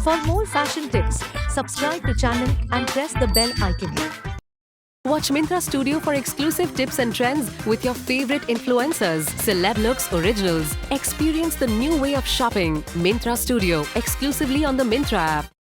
For more fashion tips, subscribe to channel and press the bell icon. Watch Myntra Studio for exclusive tips and trends with your favorite influencers, celeb looks, originals. Experience the new way of shopping. Myntra Studio, exclusively on the Myntra app.